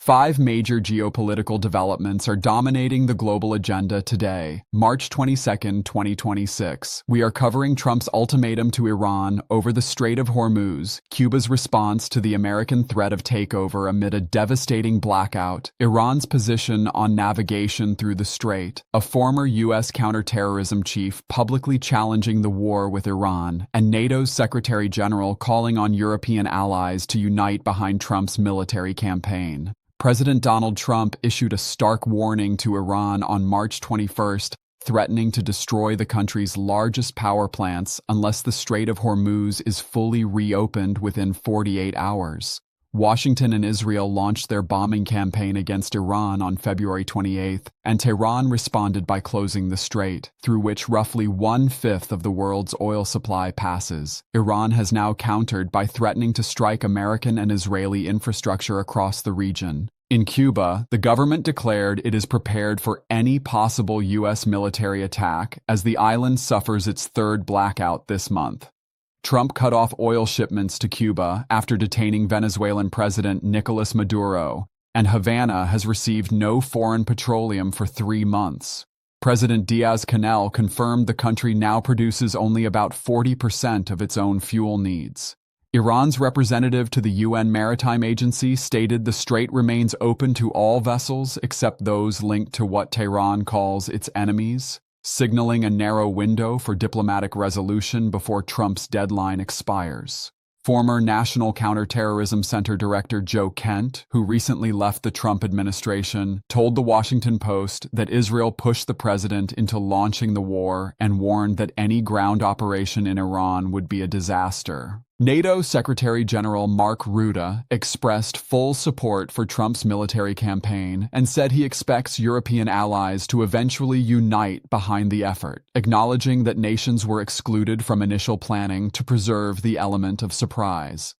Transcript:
Five major geopolitical developments are dominating the global agenda today, March 22, 2026. We are covering Trump's ultimatum to Iran over the Strait of Hormuz, Cuba's response to the American threat of takeover amid a devastating blackout, Iran's position on navigation through the strait, a former U.S. counterterrorism chief publicly challenging the war with Iran, and NATO's Secretary General calling on European allies to unite behind Trump's military campaign. President Donald Trump issued a stark warning to Iran on March 21st, threatening to destroy the country's largest power plants unless the Strait of Hormuz is fully reopened within 48 hours. Washington and Israel launched their bombing campaign against Iran on February 28th, and Tehran responded by closing the strait, through which roughly one-fifth of the world's oil supply passes. Iran has now countered by threatening to strike American and Israeli infrastructure across the region. In Cuba, the government declared it is prepared for any possible U.S. military attack as the island suffers its third blackout this month. Trump cut off oil shipments to Cuba after detaining Venezuelan President Nicolas Maduro, and Havana has received no foreign petroleum for 3 months. President Diaz-Canel confirmed the country now produces only about 40% of its own fuel needs. Iran's representative to the UN Maritime Agency stated the strait remains open to all vessels except those linked to what Tehran calls its enemies, signaling a narrow window for diplomatic resolution before Trump's deadline expires. Former National Counterterrorism Center Director Joe Kent, who recently left the Trump administration, told The Washington Post that Israel pushed the president into launching the war and warned that any ground operation in Iran would be a disaster. NATO Secretary General Mark Rutte expressed full support for Trump's military campaign and said he expects European allies to eventually unite behind the effort, acknowledging that nations were excluded from initial planning to preserve the element of surprise.